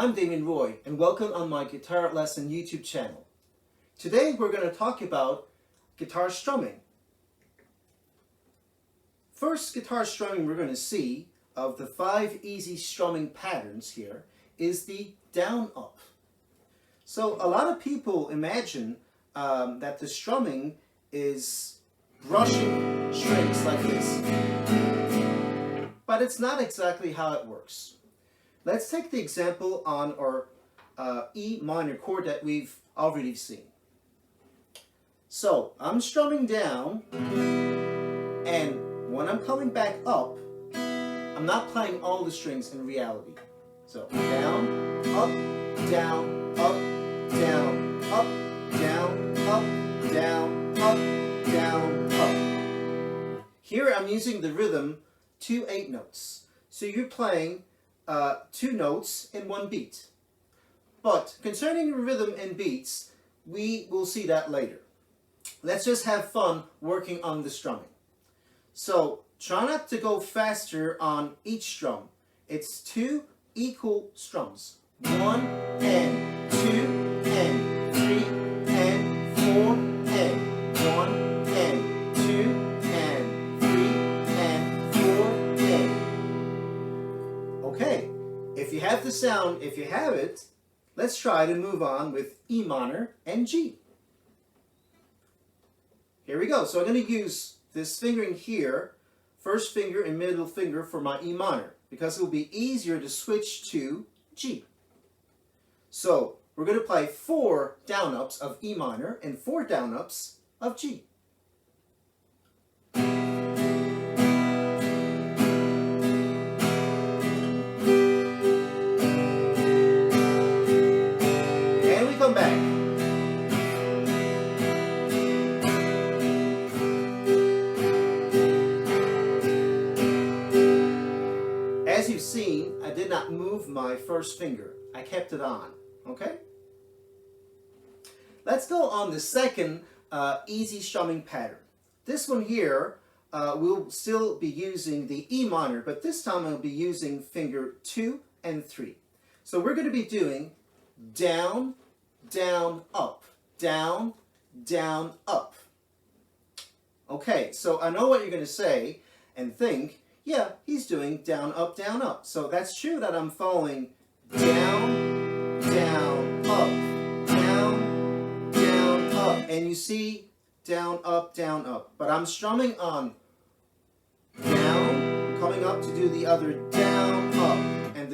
I'm Damien Roy, and welcome on my guitar lesson YouTube channel. Today we're going to talk about guitar strumming. First guitar strumming we're going to see of the 5 easy strumming patterns here is the down-up. So a lot of people imagine that the strumming is brushing strings like this, but it's not exactly how it works. Let's take the example on our E minor chord that we've already seen. So I'm strumming down, and when I'm coming back up, I'm not playing all the strings in reality. So down, up, down, up, down, up, down, up, down, up, down, up. Here I'm using the rhythm 2 8 notes. So you're playing 2 notes in 1 beat. But concerning rhythm and beats, we will see that later. Let's just have fun working on the strumming. So try not to go faster on each strum. It's 2 equal strums. 1 and 2 and 3 and 4 and 1 and 2 and 3 and 4 and. Okay, if you have the sound, if you have it, let's try to move on with E minor and G. Here we go. So I'm going to use this fingering here, first finger and middle finger for my E minor, because it will be easier to switch to G. So we're going to play 4 down-ups of E minor and 4 down-ups of G. And we come back. As you've seen, I did not move my first finger. I kept it on. Okay? Let's go on the second easy strumming pattern. This one here, we'll still be using the E minor, but this time I'll be using finger 2 and 3. So we're going to be doing down, down, up, down, down, up. Okay, so I know what you're going to say and think, yeah, he's doing down, up, down, up. So that's true that I'm following down, down, up, down, down, up. And you see down, up, down, up. But I'm strumming on down, coming up to do the other down, up. And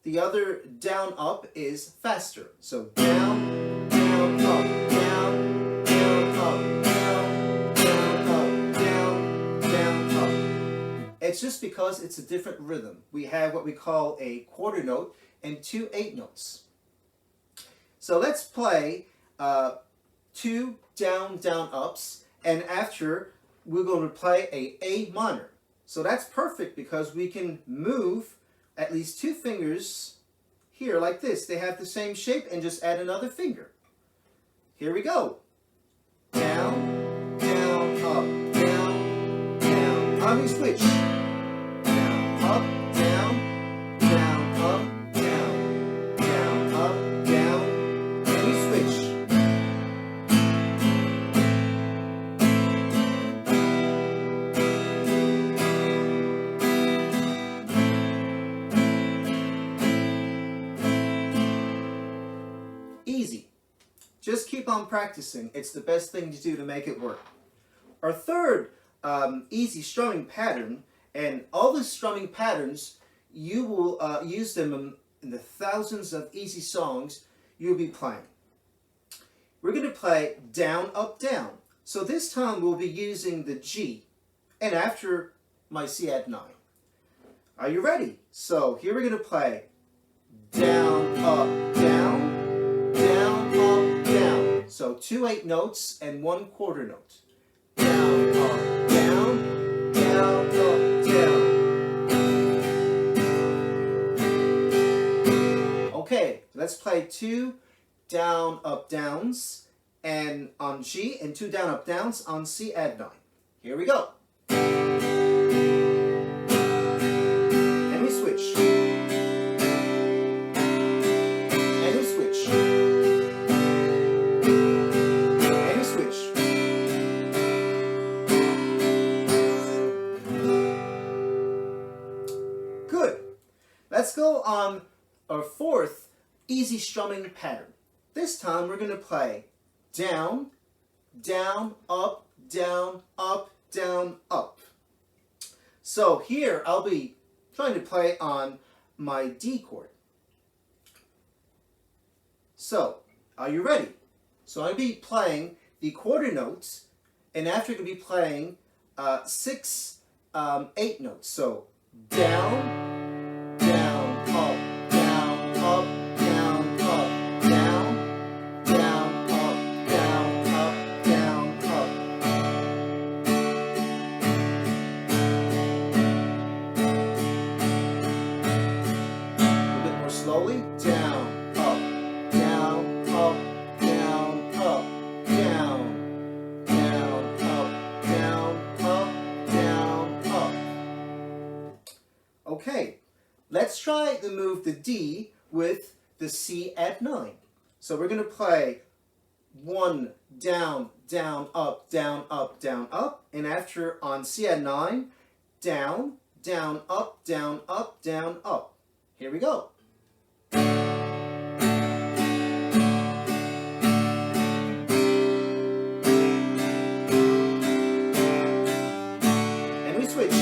the other down, up is faster. So down, down, up, down, down, up, down, down, up, down, down, up. It's just because it's a different rhythm. We have what we call a quarter note and 2 8 notes. So let's play 2 down, down, ups, and after we're going to play A minor. So that's perfect because we can move at least 2 fingers here like this. They have the same shape, and just add another finger. Here we go. Down, down, up, down, down. How do we switch? Down, up, down, down, up, down, down, up, down. And we switch. Easy. Just keep on practicing. It's the best thing to do to make it work. Our third easy strumming pattern, and all the strumming patterns, you will use them in the thousands of easy songs you'll be playing. We're going to play down, up, down. So this time we'll be using the G, and after my C add 9. Are you ready? So here we're going to play down, up, down, down, up, down. So 2 8 notes and 1 quarter note. Down, up, down, down, up, down. Okay, let's play 2 down, up, downs and on G, and 2 down, up, downs on C add 9. Here we go. And we switch. on our fourth easy strumming pattern. This time we're going to play down, down, up, down, up, down, up. So here I'll be trying to play on my D chord. So, are you ready? So I'll be playing the quarter notes, and after I'm going to be playing 6 8 notes. So down, down, up, down, up, down, up, down, down, up, down, up, down, up. A bit more slowly. Down, up, down, up, down, up, down, down, up, down, up, down, up. Okay, let's try to move the D with the C at 9. So we're going to play 1, down, down, up, down, up, down, up. And after on C at 9, down, down, up, down, up, down, up. Here we go. And we switch.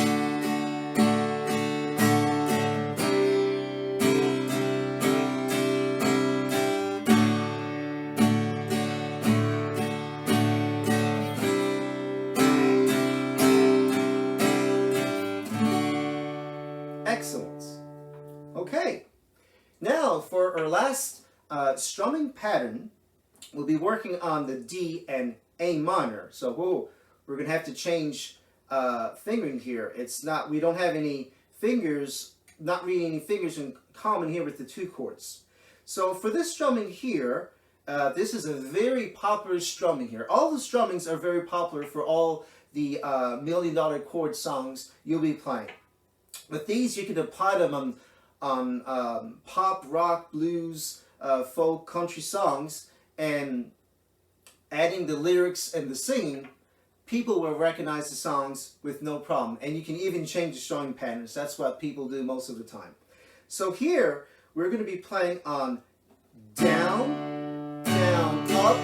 Excellent. Okay, now for our last strumming pattern, we'll be working on the D and A minor. So we're going to have to change fingering here. It's not, we don't have any fingers, not really any fingers in common here with the 2 chords. So for this strumming here, this is a very popular strumming here. All the strummings are very popular for all the $1 million chord songs you'll be playing. But these, you can apply them on pop, rock, blues, folk, country songs, and adding the lyrics and the singing, people will recognize the songs with no problem. And you can even change the strumming patterns. That's what people do most of the time. So here, we're going to be playing on down, down, up,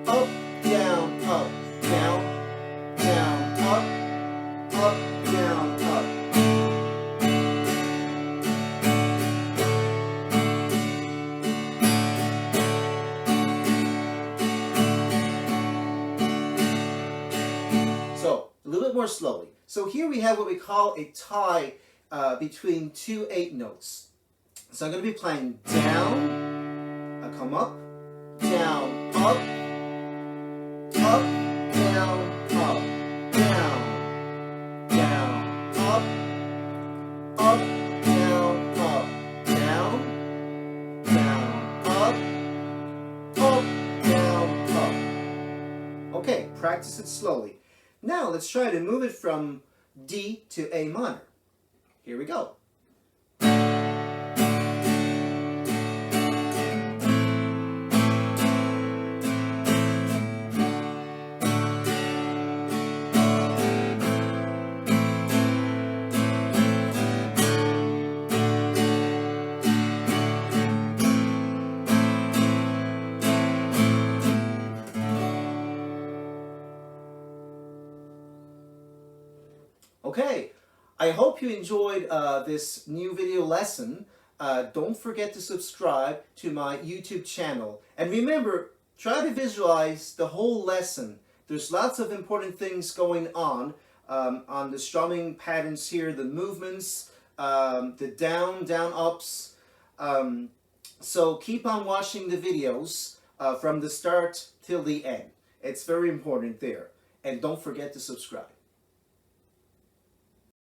up, down, up, down, down, up, up, down, up. A little bit more slowly. So here we have what we call a tie between 2 8 notes. So I'm going to be playing down, I come up, down, up, up, down, up, down, down, up, up, down, up, down, down, up, down, up. Okay, practice it slowly. Now let's try to move it from D to A minor. Here we go. Okay, I hope you enjoyed this new video lesson. Don't forget to subscribe to my YouTube channel. And remember, try to visualize the whole lesson. There's lots of important things going on the strumming patterns here, the movements, the down, down, ups. So keep on watching the videos from the start till the end. It's very important there. And don't forget to subscribe.